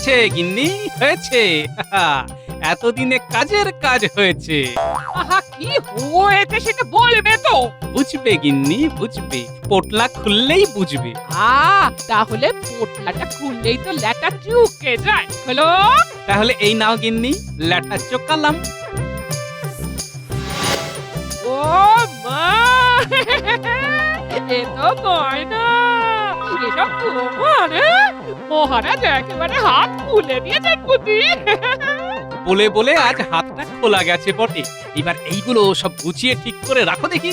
হয়েছে গিন্নি, হয়েছে। এতদিনে কাজের কাজ হয়েছে। আহা, কি হয়েছে সেটা বলবে তো। বুঝবে গিন্নি, বুঝবে। পোটলা খুললেই বুঝবে। তাহলে পোটলাটা খুললেই তো ল্যাটা চুকে যায়। হলো, তাহলে এই নাও গিন্নি, ল্যাঠা চোকালাম। ও মা, এ তো গয়না। এসব তোমার? মহারাজ একেবারে হাত খুলে দিয়েছেন বুঝি। বলে বলে আজ হাতটা খোলা গেছে বটে। এবার এইগুলো সব গুছিয়ে ঠিক করে রাখো দেখি।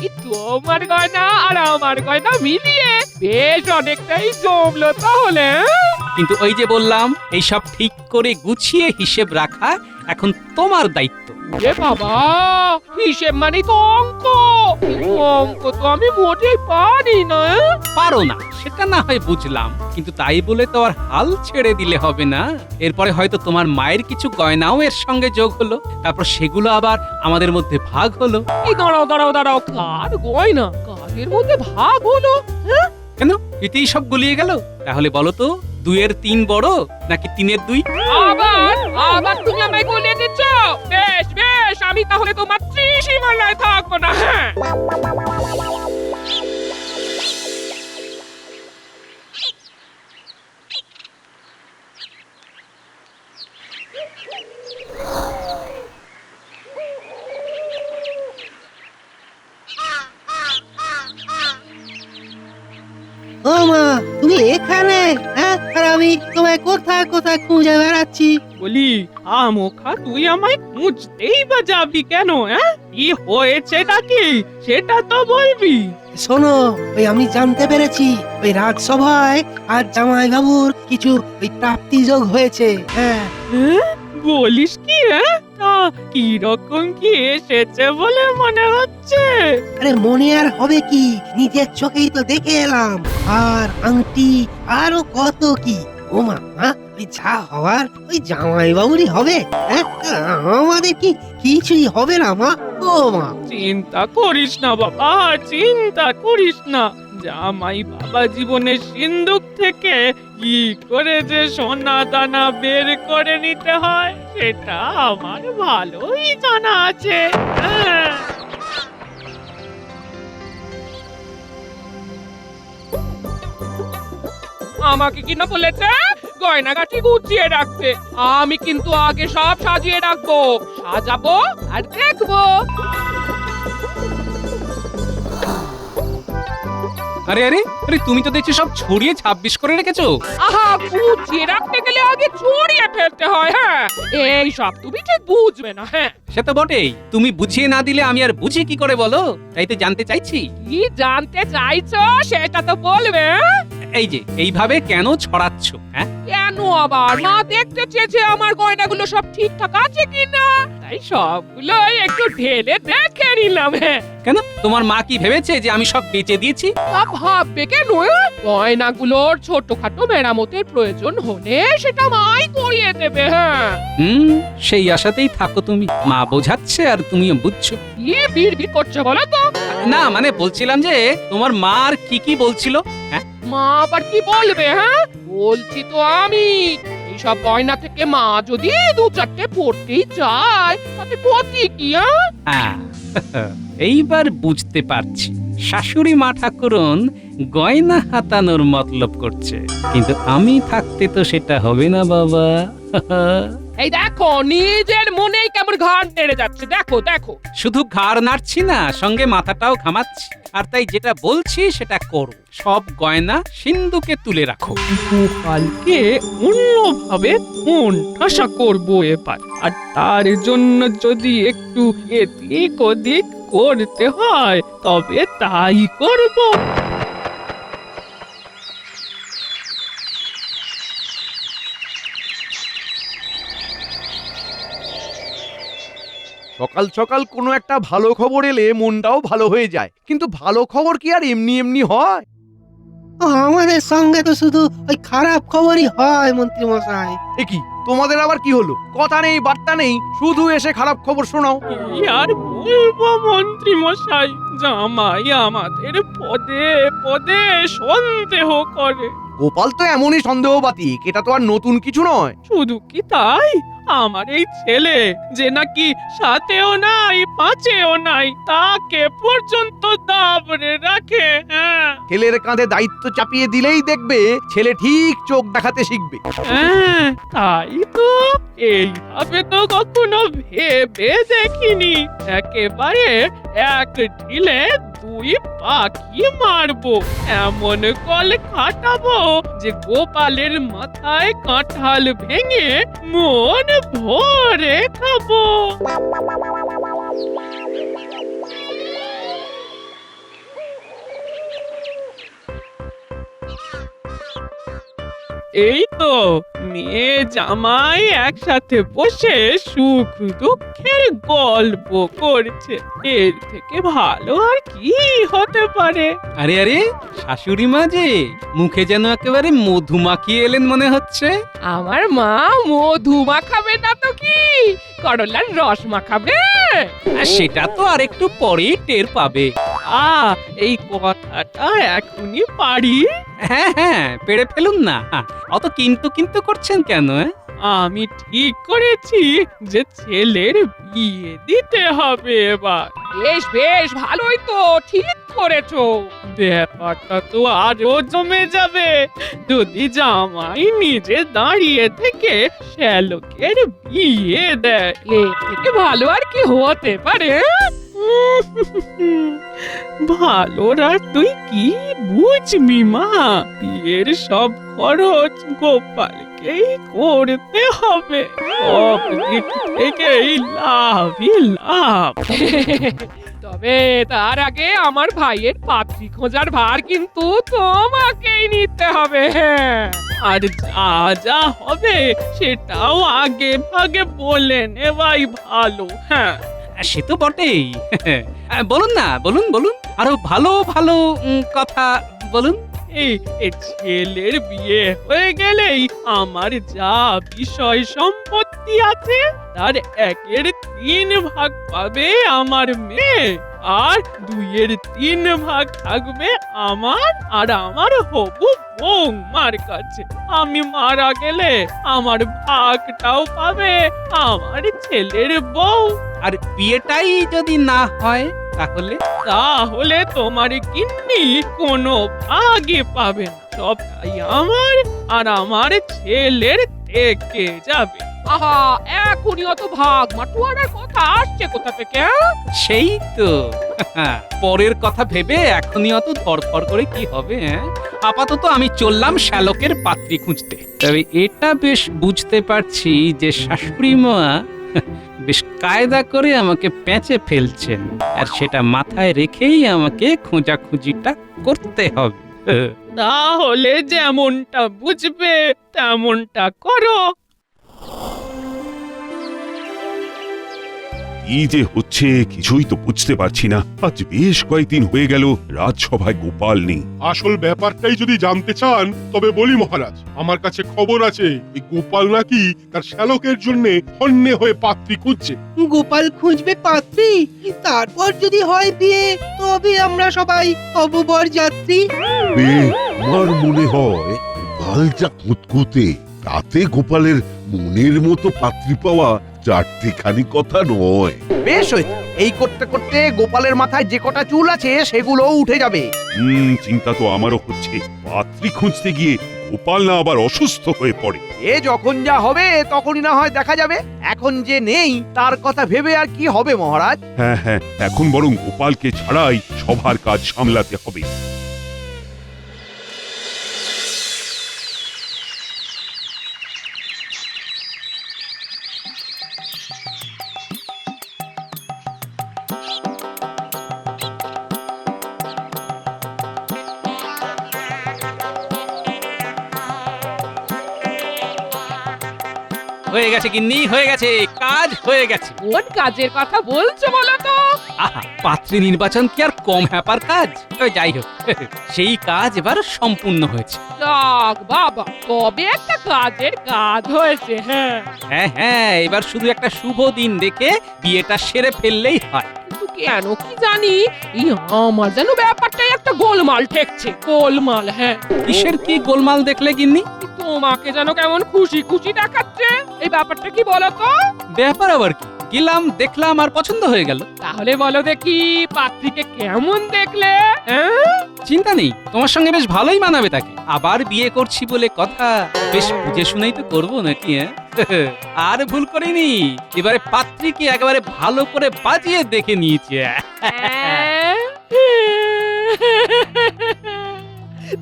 এই তোমার গয়না আর আমার গয়না মিলিয়ে বেশ অনেকটাই জমলো তাহলে। কিন্তু ওই যে বললাম, এইসব ঠিক করে গুছিয়ে হিসেব রাখা এখন তোমার দায়িত্ব। এ বাবা, হিসেব মানে তো অঙ্ক। অঙ্ক তো আমি মোটেই পারি না। পারো না সেটা না হয় বুঝলাম, কিন্তু তাই বলে তো আর হাল ছেড়ে দিলে হবে না। এরপরে হয়তো তোমার মায়ের কিছু গয়নাও এর সঙ্গে যোগ হলো, তারপর সেগুলো আবার আমাদের মধ্যে ভাগ হলো। এই দাঁড়াও দাঁড়াও দাঁড়াও, কার গয়না কাদের মধ্যে ভাগ হলো? কেন এতেই সব গুলিয়ে গেল? তাহলে বলো তো, 2-এর 3 বড় নাকি 3-এর 2? আবার আবার তুমি আমায় বলে দিচ্ছ। বেশ বেশ, আমি তাহলে তোমার ত্রিসীমানায় থাকবো না। হ্যাঁ, ও মা, তুমি এখানে? হ্যাঁ, আর আমি তোমায় কোথায় কোথায় খুঁজে বেড়াচ্ছি। বলি আমোখা, তুই আমায় খুঁজতেই বা যাবি কেন? হ্যাঁ, কি হয়েছে নাকি সেটা তো বলবি। শোনো, ওই আমি জানতে পেরেছি ওই রাজসভায় আজ জামাই বাবুর কিছু ওই প্রাপ্তি যোগ হয়েছে। হ্যাঁ, বলিস কি? তা কি রকম কি এসেছে বলে মনে হচ্ছে? আরে মনে আর হবে কি, নিজের চোখেই তো দেখে এলাম। আর আংটি আরো কত কি। ও মা, ওই যা হওয়ার ওই জামাই বাবুরই হবে। হ্যাঁ, আমাদের কি কিছুই হবে না মা? ও মা, চিন্তা করিস না বাবা, চিন্তা করিস না। জামাই বাবা জীবনের সিন্ধুক থেকে কি করে যে সোনা দানা বের করে নিতে হয় সেটা আমার ভালোই জানা আছে। হ্যাঁ। আমাকে কিনা বলেছে গয়নাগাটি গুছিয়ে রাখতে। আমি কিন্তু আগে সব সাজিয়ে রাখবো, সাজাবো আর দেখবো। আরে আরে আরে, তুমি তো দেখছি সব ছড়িয়ে 26 করে রেখেছো। আহা, গুছিয়ে রাখতে গেলে আগে ছড়িয়ে ফেলতে হয়। হ্যাঁ, এই সব তুমি ঠিক বুঝবে না। হ্যাঁ, সে তো বটেই, তুমি বুঝিয়ে না দিলে আমি আর বুঝি কি করে বলো? তাই তো জানতে চাইছি। কি জানতে চাইছো সেটা তো বলবে। এই যে এইভাবে কেন ছড়াচ্ছ? হ্যাঁ, কেন আবার? মা দেখতে চেয়েছে আমার গয়নাগুলো সব ঠিকঠাক আছে কিনা, তাই সবগুলো একটু ঢেলে দেখে নিলাম। হ্যাঁ, কেন তোমার মা কি ভেবেছে যে আমি সব বেচে দিয়েছি? তা ভাববে কেন? গয়নাগুলোর ছোটখাটো মেরামতের প্রয়োজন হলে সেটা মাই করিয়ে দেবে। হ্যাঁ, সেই আশাতেই থাকো তুমি। মা বোঝাচ্ছে আর তুমিও বুঝছো। কি বিড়বিড় করছো বলো তো? না মানে বলছিলাম যে তোমার মা আর কি বলছিল। হ্যাঁ, মা আবার কি বলবে? হ্যাঁ, বলছি তো আমি, এইসব গয়না থেকে মা যদি 2-4টে পড়তেই চায় তাতে ক্ষতি কি? হ্যাঁ, এইবার বুঝতে পারছি। শাশুড়ি মা ঠাকুরন গয়না হাতানোর মতলব করছে, কিন্তু আমি থাকতে তো সেটা হবে না বাবা। এই দেখো, নিজের মনেই কেমন ঘাড় নেড়ে যাচ্ছে। দেখো দেখো, শুধু ঘাড় নাড়ছি না, সঙ্গে মাথাটাও ঘামাচ্ছি। আর তাই যেটা বলছি সেটা করো। সব গয়না সিন্ধুকে তুলে রাখো। গোপালকে অন্যভাবে মন ঠাসা করবো এবার। আর তার জন্য যদি একটু এদিক ওদিক করতে হয় তবে তাই করব। সকাল সকাল কোনো একটা ভালো খবর এলে মনটাও ভালো হয়ে যায়, কিন্তু ভালো খবর কি আর এমনি এমনি হয়? আমাদের সঙ্গে তো শুধু ওই খারাপ খবরই হয় মন্ত্রী মশাই। এ কি, তোমাদের আবার কি হলো? কথা নেই বার্তা নেই, শুধু এসে খারাপ খবর শোনাও। কি আর বলবো মন্ত্রী মশাই, জামাই আমাদের পদে পদে সন্দেহ করে। গোপাল তো এমনই সন্দেহবাতিক, এটা তো আর নতুন কিছু নয়। শুধু কি তাই, আমার এই ছেলে যে নাকি সাথেও নাই পাঁচেও নাই, তাকে পর্যন্ত দাবড়ে রাখে। হ্যাঁ ছেলের কাঁধে দায়িত্ব চাপিয়ে দিলেই দেখবে ছেলে ঠিক চোখ দেখাতে শিখবে। হ্যাঁ, তাই তো, এইভাবে তো কখনো ভেবে দেখিনি। একেবারে এক ঢিলে দুই পাখি মারবো, এমন কল খাটাবো যে গোপালের মাথায় কাঁঠাল ভেঙে মন ভরে খাবো। এই তো মেয়ে জামাই একসাথে বসে সুখ দুঃখের গল্প করছে, এর থেকে ভালো আর কি হতে পারে? আরে আরে, শাশুড়ি মা যে মুখে যেন একেবারে মধু মাখিয়ে এলেন মনে হচ্ছে। আমার মা মধু মাখাবে না তো কি, করলার রস মাখাবে। আর সেটা তো আর একটু পরেই টের পাবে। এই কথাটা এখনই পারি? হ্যাঁ হ্যাঁ, পেড়ে ফেলুন না। অত কিন্তু কিন্তু করছেন কেন? আমি ঠিক করেছি যে ছেলের বিয়ে দিতে হবে এবার। বেশ বেশ, ভালোই তো, ঠিক করেছো। ব্যাপারটা তো আরো জমে যাবে যদি জামাই নিজে দাঁড়িয়ে থেকে শ্যালকের বিয়ে দেয়। এর থেকে ভালো আর কি হতে পারে? ভালোরা তুই কি বুঝবি মা, বিয়ের সব খরচ গোপালকেই করতে হবে, সব দিক থেকেই লাভই লাভ। তবে তার আগে আমার ভাইয়ের পাত্রী খোঁজার ভার কিন্তু তোমাকেই নিতে হবে। আর যা যা হবে সেটাও আগে ভাগে বলে নেওয়াই ভালো। হ্যাঁ সে তো বটেই। বলুন না, বলুন বলুন, আরো ভালো ভালো কথা বলুন। এই ছেলের বিয়ে হয়ে গেলেই আমার যা বিষয় সম্পত্তি আছে তার 1/3 পাবে আমার মেয়ে, আর 2/3 থাকবে আমার আর আমার হবু বৌমার কাছে। আমি মারা গেলে আমার ভাগটাও পাবে আমার ছেলের বউ। আর বিয়েটাই যদি না হয় তাহলে তোমার কিন্নি কোনো ভাগই পাবে না, সবটাই আমার আর আমার ছেলের থেকে যাবে। আহা, এখনই অত ভাগ মাটুয়ারার কথা আসছে কোথা থেকে? সেই তো। পরের কথা ভেবে এখনই অত ধরফর করে কি হবে? আপাতত আমি চললাম শ্যালকের পাত্রী খুঁজতে। তবে এটা বেশ বুঝতে পারছি যে শাশুড়ি মা বেশ কায়দা করে আমাকে পেঁচে ফেলছেন, আর সেটা মাথায় রেখেই আমাকে খোঁজাখুঁজিটা করতে হবে। তাহলে যেমনটা বুঝবে তেমনটা করো। কি যে হচ্ছে কিছুই তো বুঝতে পারছি না। আজ বেশ কয়েকদিন হয়ে গেল রাজসভায় গোপাল নেই। আসল ব্যাপারটাই যদি জানতে চান তবে বলি মহারাজ, আমার কাছে খবর আছে এই গোপাল নাকি তার শ্যালকের জন্য হন্যে হয়ে পাত্রী খুঁজছে। গোপাল খুঁজবে পাত্রী, তারপর যদি হয় বিয়ে তবে আমরা সবাই হব বরযাত্রী। আমার মনে হয় গোপাল যা কুতকুতে, তাতে গোপালের মনের মতো পাত্রী পাওয়া চারটিখানি কথা নয়। বেশ হয়েছে, এই করতে করতে গোপালের মাথায় যে কটা চুল আছে সেগুলোও উঠে যাবে। চিন্তা তো আমারও হচ্ছে, পাত্রী খুঁজতে গিয়ে গোপাল না আবার অসুস্থ হয়ে পড়ে। এ যখন যা হবে তখনই না হয় দেখা যাবে, এখন যে নেই তার কথা ভেবে আর কি হবে মহারাজ। হ্যাঁ হ্যাঁ, এখন বরং গোপালকে ছাড়াই সবার কাজ সামলাতে হবে। হয়ে গেছে গিন্নি, হয়ে গেছে, কাজ হয়ে গেছে। কোন কাজের কথা বলছো বলো তো? আহা, পাত্রী নির্বাচন কি আর কম হ্যাপার কাজ? যাই হোক, সেই কাজ এবার সম্পূর্ণ হয়েছে। যাক বাবা, তবে একটা কাজের কাজ হয়েছে। হ্যাঁ, হ্যাঁ হ্যাঁ, এবার শুধু একটা শুভ দিন দেখে বিয়েটা সেরে ফেললেই হয়। কিন্তু কেন কি জানি এই আমার যেন ব্যাপারটাই একটা গোলমাল ঠেকছে, গোলমাল। হ্যাঁ, কিসের কি গোলমাল দেখলে গিন্নি? তোমাকে যেন কেমন খুশি খুশি দেখাচ্ছে, এই ব্যাপারটা কি বলো তো? ব্যাপার আবার কি? গেলাম, দেখলাম, আর পছন্দ হয়ে গেল। তাহলে বলো দেখি পাত্রীকে কেমন দেখলে? হ্যাঁ? চিন্তা নেই, তোমার সঙ্গে বেশ ভালোই মানাবে তাকে। আবার বিয়ে করছি বলে কথা, বেশ বুঝে শুনেই তো করবো নাকি? হ্যাঁ, আর ভুল করিনি, এবারে পাত্রীকে একেবারে ভালো করে বাজিয়ে দেখে নিয়েছি। হ্যাঁ?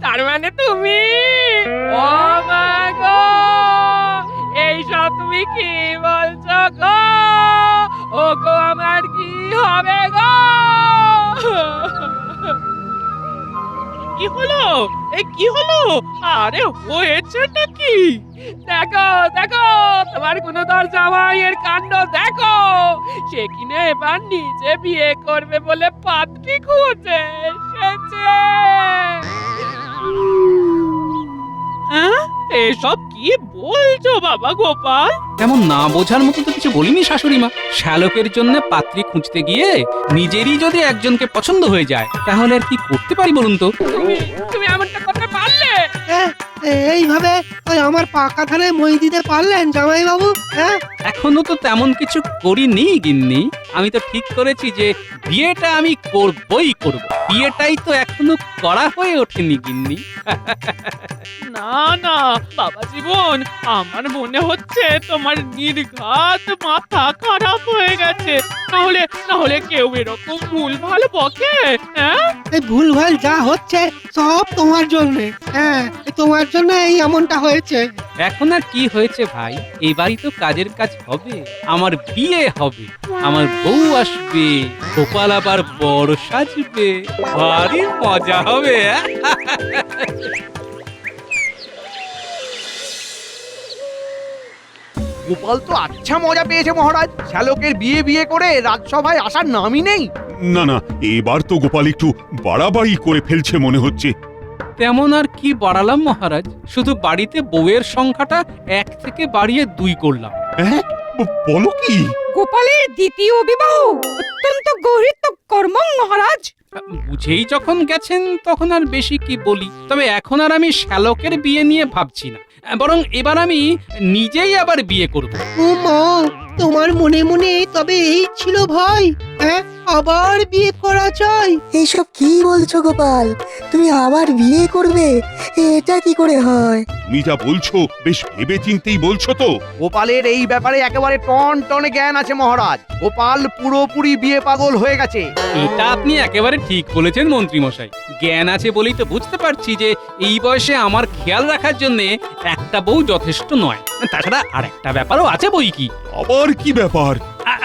তার মানে তুমি, ও মা গো, এইসব তুমি কি বলছো গো? ও গো, আমার কি হবে গো? কি হলো? কি হলো? আরে হয়েছেটা কি? দেখো দেখো, তোমার কোনো দর জামাইয়ের কাণ্ড দেখো। সে কিনে এবার নিজে বিয়ে করবে বলে পাত্রী খুঁজে এসেছে। হ্যাঁ, এসব কি বলছো বাবা গোপাল? তেমন না বোঝার মতো তো কিছু বলিনি শাশুড়ি মা। শ্যালকের জন্য পাত্রী খুঁজতে গিয়ে নিজেরই যদি একজনকে পছন্দ হয়ে যায়, তাহলে আর কি করতে পারি বলুন তো? তুমি এমনটা করতে পারলে? এইভাবে ওই আমার পাকা ধানে মই দিতে পারলেন জামাই বাবু? হ্যাঁ, এখনো তো তেমন কিছু করিনি গিন্নি। আমি তো ঠিক করেছি যে বিয়েটা আমি করবই করব। বিয়েটাই তো এখনো করা হয়ে ওঠেনি গিন্নি। না না বাবা জীবন, আমার মনে হচ্ছে তোমার নির্ঘাত মাথা খারাপ হয়ে গেছে। নাহলে কেউ এরকম ভুল ভাল বকে? হ্যাঁ, এই ভুলভাল যা হচ্ছে সব তোমার জন্য। হ্যাঁ, তোমার জন্য এই এমনটা হয়েছে। এখন আর কি হয়েছে ভাই, এবারই তো কাজের কাজ হবে, আমার বিয়ে হবে, আমার বউ আসবে, গোপাল আবার বড় সাজবে, ভারী মজা হবে। গোপাল তো আচ্ছা মজা পেয়েছে মহারাজ। শ্যালকের বিয়ে বিয়ে করে রাজসভায় আসার নামই নেই। না না, এবার তো গোপাল একটু বাড়াবাড়ি করে ফেলছে মনে হচ্ছে। তেমন আর কি বাড়ালাম মহারাজ, শুধু বাড়িতে বউয়ের সংখ্যাটা 1 থেকে বাড়িয়ে 2 করলাম। হ্যাঁ, বলো কি? গোপালের দ্বিতীয় বিবাহ অত্যন্ত গৌরিত কর্ম মহারাজ। বুঝেই যখন গেছেন তখন আর বেশি কি বলি। তবে এখন আর আমি শ্যালকের বিয়ে নিয়ে ভাবছি না, বরং এবার আমি নিজেই আবার বিয়ে করব। ও মা, তোমার মনে মনে তবে এই ছিল ভয়? হ্যাঁ, আবার বিয়ে করা চাই? এইসব কি বলছো গোপাল? তুমি আবার বিয়ে করবে? এটা কি করে হয়? তুমি যা বলছো বেশ ভেবে চিন্তেই বলছো তো? গোপালের এই ব্যাপারে একেবারে টন টনে জ্ঞান আছে মহারাজ। গোপাল পুরোপুরি বিয়ে পাগল হয়ে গেছে। এটা আপনি একেবারে ঠিক বলেছেন মন্ত্রী মশাই। জ্ঞান আছে বলেই তো বুঝতে পারছি যে এই বয়সে আমার খেয়াল রাখার জন্য একটা বউ যথেষ্ট নয়। তাছাড়া আর একটা ব্যাপারও আছে বই কি। আবার কি ব্যাপার?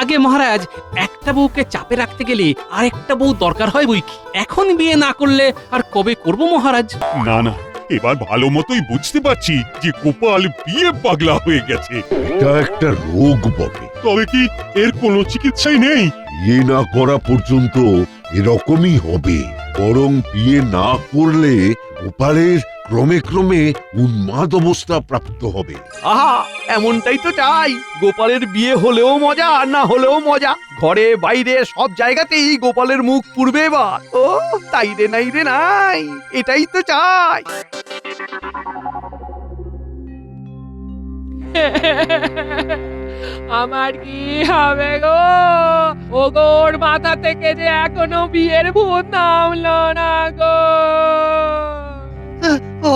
আগে মহারাজ, একটা বউকে চাপে রাখতে গেলে আরেকটা বউ দরকার হয় বই কি। এখন বিয়ে না করলে আর কবে করব মহারাজ? না না, এবার ভালো মতোই বুঝতে পারছি যে গোপাল বিয়ে পাগলা হয়ে গেছে। এটা একটা রোগ বটে। তবে কি এর কোনো চিকিৎসাই নেই? বিয়ে না করা পর্যন্ত এরকমই হবে। বরং বিয়ে না করলে গোপালের ক্রমে ক্রমে উন্মাদ অবস্থা প্রাপ্ত হবে। আহা, এমনটাই তো চাই। গোপালের বিয়ে হলেও মজা, আর না হলেও মজা। ঘরে বাইরে সব জায়গাতেই গোপালের মুখ পুড়বে এবার। ও তাই রে নাই রে নাই, এটাই তো চাই। আমার কি হবে গো? ও গোর মাথা থেকে যে এখনো বিয়ের ভূত নামলো না গো।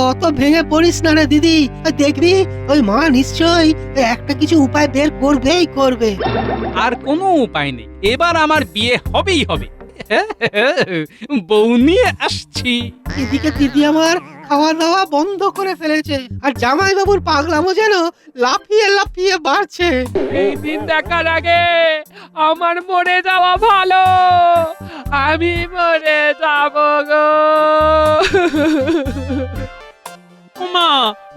অত ভেঙে পড়িস না রে দিদি, দেখবি ওই মা নিশ্চয়ই একটা কিছু উপায় বের করবেই করবে। আর কোনো উপায় নেই, এবার আমার বিয়ে হবেই হবে। বউ নিয়ে আসছি। এদিকে দিদি আমার খাওয়া দাওয়া বন্ধ করে ফেলেছে, আর জামাই বাবুর পাগলামো যেন লাফিয়ে লাফিয়ে বাড়ছে। এই দিন দেখার আগে আমার মরে যাওয়া ভালো। আমি মরে যাব গো। মা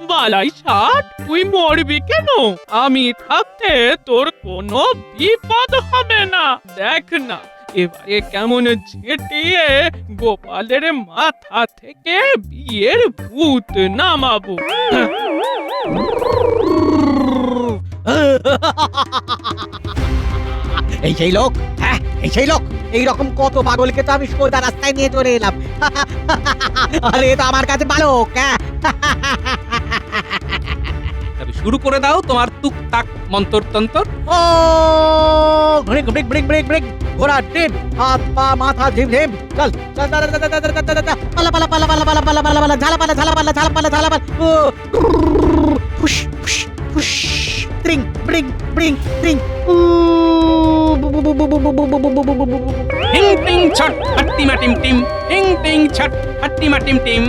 বালাই ষাট, তুই মরবি কেন? আমি থাকতে তোর কোনো বিপদ হবে না। দেখ না এবারে কেমন ঝেঁটিয়ে গোপালের মাথা থেকে বিয়ের ভূত নামাবো। এই সেই লোক, হ্যাঁ এই সেই লোক। এইরকম কত পাগলকে তো আমি সোজা রাস্তায় নিয়ে চলে এলাম। আরে এ তো আমার কাছে বালক। তবে শুরু করে দাও তোমার টুকটাক মন্তর তন্তর। ও break break break break break, ঘোড়া ট্রেন, হাত পা মাথা ঝিম ঝিম, চল চল চল চল চল চল চল চল, পালা পালা পালা পালা পালা পালা পালা পালা, ঝালা পালা ঝালা পালা ঝালা পালা ঝালা পালা, ও ফুস ফুস ফুস, ট্রিং ব্রিং ব্রিং ট্রিং, উ বু বু বু বু বু বু বু বু বু বু বু বু। হিং টিং ছট হাট্টিমা টিম টিম, হিং টিং ছট হাট্টিমা টিম টিম।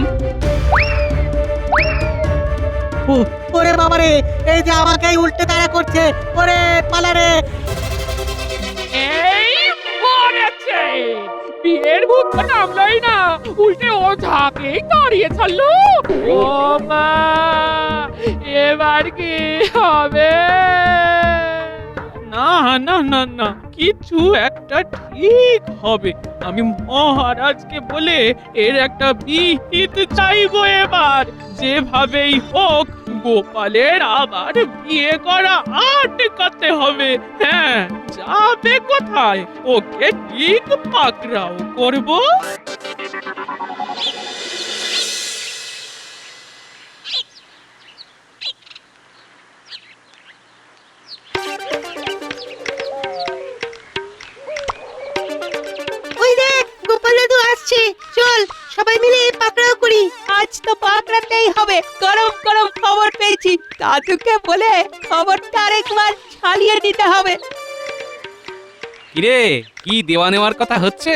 ওরে বাবারে, এই যে আমাকেই উল্টে দাঁড়া করছে, ওরে পালা রে। এই মরেছে, বিয়ের ভূত নামলই না, উল্টে ওঝাকেই তাড়িয়ে ছাড়লো। ও মা, এবার কি হবে? না না না না, কিছু একটা ঠিক হবে। আমি মহারাজকে বলে এর একটা বিহিত চাইবো এবার। যেভাবেই হোক গোপালের আবার বিয়ে করা আটকাতে হবে। হ্যাঁ, যাবে কোথায়? ওকে ঠিক পাকড়াও করবো। ওই দেখ গোপাল দাদু আসছে, চল সবাই মিলে পাকড়াও করি। আজ তো পাকড়াতেই হবে। গরম গরম খবর পেয়েছি, দাদুকে বলে খবরটা আরেকবার ছাড়িয়ে দিতে হবে। কিরে, কি দেওয়া নেওয়ার কথা হচ্ছে?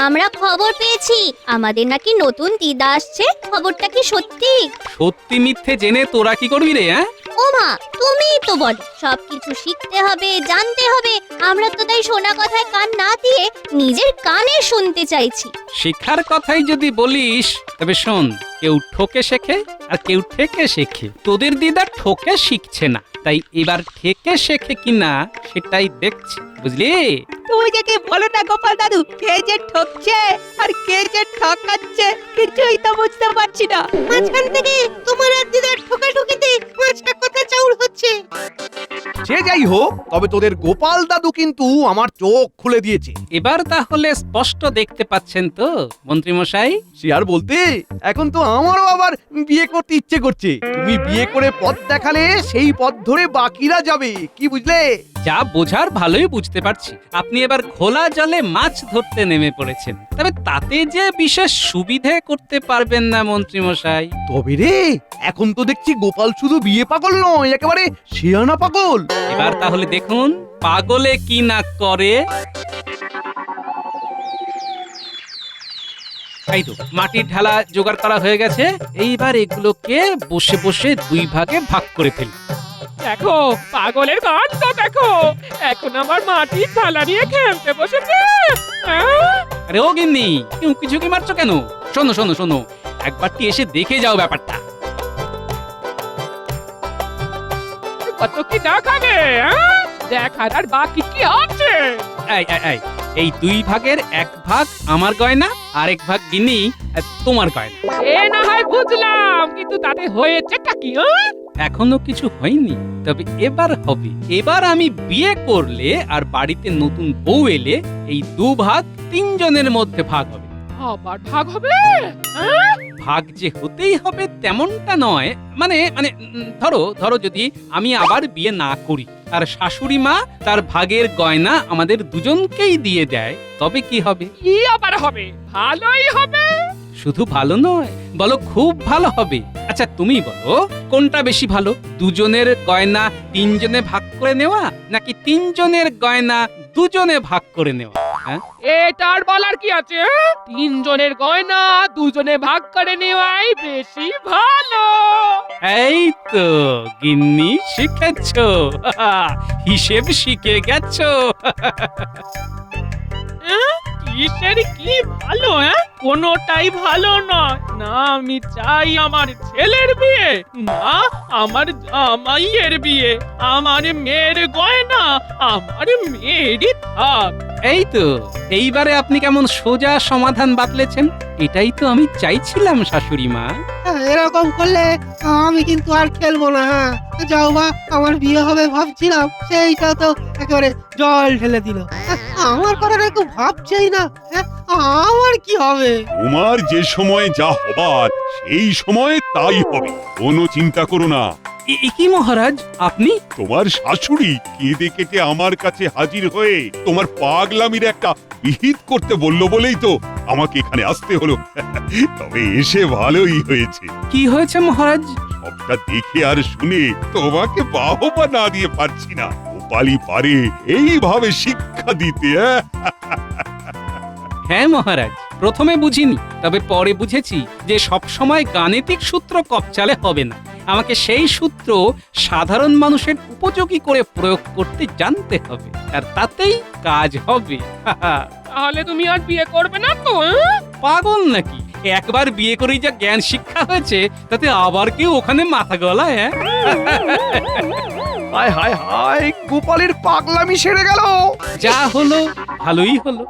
আমরা খবর পেয়েছি আমাদের নাকি নতুন দিদা আসছে। খবরটা কি সত্যি? সত্যি মিথ্যে জেনে তোরা কি করবি রে? হ্যাঁ, ওমা, তুমিই তো বল সবকিছু শিখতে হবে, জানতে হবে। আমরা তো তাই শোনা কথায় কান না দিয়ে নিজের কানে শুনতে চাইছি। শিক্ষার কথাই যদি বলিস তবে শোন, কেউ ঠকে শেখে আর কেউ ঠেকে শেখে। তোদের দিদা ঠকে শিখছে না, তাই এবার ঠেকে শেখে কিনা সেটাই দেখছি, বুঝলি? তুমি যে কি বলো না গোপাল দাদু, কে যে ঠকছে আর কে যে ঠকাচ্ছে কিছুই তো বুঝতে পারছি না। মাঝখান থেকে তোমার আর দিদার ঠোকাঠুকিতে পাঁচটা কথা চাউর হচ্ছে। সে যাই হোক, তবে তোদের গোপাল দাদু কিন্তু আমার চোখ খুলে দিয়েছে। এবার তাহলে স্পষ্ট দেখতে পাচ্ছেন তো মন্ত্রী মশাই? সে আর বলতে, এখন তো আমারও আবার বিয়ে করতে ইচ্ছে করছে। তুমি বিয়ে করে পথ দেখালে সেই পথ ধরে বাকিরা যাবে, কি বুঝলে? যা বোঝার ভালোই বুঝতে পারছি। আপনি এবার খোলা জলে মাছ ধরতে নেমে পড়েছেন, তবে তাতে যে বিশেষ সুবিধে করতে পারবেন না মন্ত্রী মশাই। তবে রে, এখন তো দেখছি গোপাল শুধু বিয়ে পাগল নয়, একেবারে শিয়ানা পাগল। এবার তাহলে দেখুন পাগলে কি না করে। এই তো মাটির ঢালা জোগাড় করা হয়ে গেছে। এইবার এগুলোকে বসে বসে দুই ভাগে ভাগ করে ফেলি। দেখো পাগলের কাণ্ড দেখো, এখন আমার মাটির থালা নিয়ে খেলতে বসেছে। হ্যাঁ? আরে ও গিন্নি, তুমি কিছু কি মারছো কেন? শোনো শোনো শোনো, একবারটি এসে দেখে যাও ব্যাপারটা। কত কি দেখাবে? হ্যাঁ? দেখার আর বাকি কি আছে? এই এই এই, এই দুই ভাগের এক ভাগ আমার গয়না, আরেক ভাগ গিন্নি তোমার গয়না। এ না হয় বুঝলাম, কিন্তু তাতে হয়েছেটা কি? হ্যাঁ? এখনো কিছু হয়নি, তবে এবার হবে। এবার আমি বিয়ে করলে আর বাড়িতে নতুন বউ এলে এই দু ভাগ তিনজনের মধ্যে ভাগ হবে। আবার ভাগ হবে? হ্যাঁ? ভাগ যে হতেই হবে তেমনটা নয়, মানে মানে ধরো ধরো যদি আমি আবার বিয়ে না করি আর শাশুড়ি মা তার ভাগের গয়না আমাদের দুজনকেই দিয়ে দেয়, তবে কি হবে? কি আবার হবে? ভালোই হবে। শুধু ভালো নয়, বলো খুব ভালো হবে। আচ্ছা তুমি বলো, কোনটা বেশি ভালো? দুজনের গয়না তিনজনে ভাগ করে নেওয়া, নাকি তিনজনের গয়না দুজনে ভাগ করে নেওয়া? হ্যাঁ, এটার বলার কি আছে? হ্যাঁ? তিনজনের গয়না দুজনে ভাগ করে নেওয়াই বেশি ভালো। এই তো গিন্নি শিখেছো, হিসেব শিখে গেছো। কিসের কি ভালো? কোনোটাই ভালো নয়। না আমি চাই আমার ছেলের বিয়ে, না আমার জামাইয়ের বিয়ে। আমার মেয়ের গয়না আমার মেয়েরই থাক। এই তো এইবারে আপনি কেমন সোজা সমাধান বাতলেছেন। এটাই তো আমি চাইছিলাম শাশুড়ি মা। এরকম করলে আমি কিন্তু আর খেলবো না। যাও মা, আমার বিয়ে হবে ভাবছিলাম, সেইটা তো একেবারে জল ঢেলে দিল। আমার কথাটা একটু ভাবছেই না। হ্যাঁ, আমার কি হবে? তোমার যে সময় যা হবার সেই সময় তাই হবে, কোনো চিন্তা করো না। এ কি মহারাজ, আপনি? তোমার শাশুড়ি কেঁদে কেটে আমার কাছে হাজির হয়ে তোমার পাগলামির একটা বিহিত করতে বললো বলেই তো আমাকে এখানে আসতে হলো। তবে এসে ভালোই হয়েছে। কি হয়েছে মহারাজ? সবটা দেখে আর শুনে তোমাকে বাহবা না দিয়ে পারছি না। গোপালই পারে এইভাবে শিক্ষা দিতে। হ্যাঁ মহারাজ, প্রথমে বুঝিনি, তবে পরে বুঝেছি যে সব সময় গাণিতিক সূত্র কপচালে হবে না। আমাকে সেই সূত্র সাধারণ মানুষের উপযোগী করে প্রয়োগ করতে জানতে হবে, আর তাতেই কাজ হবে। তাহলে তুমি আর বিয়ে করবে না তো? হ্যাঁ? পাগল নাকি? একবার বিয়ে করেই যা জ্ঞান শিক্ষা হয়েছে, তাতে আবার কেউ ওখানে মাথা গলায়? হায় হায় হায়, গোপালের পাগলামি সেরে গেল। যা হলো ভালোই হলো।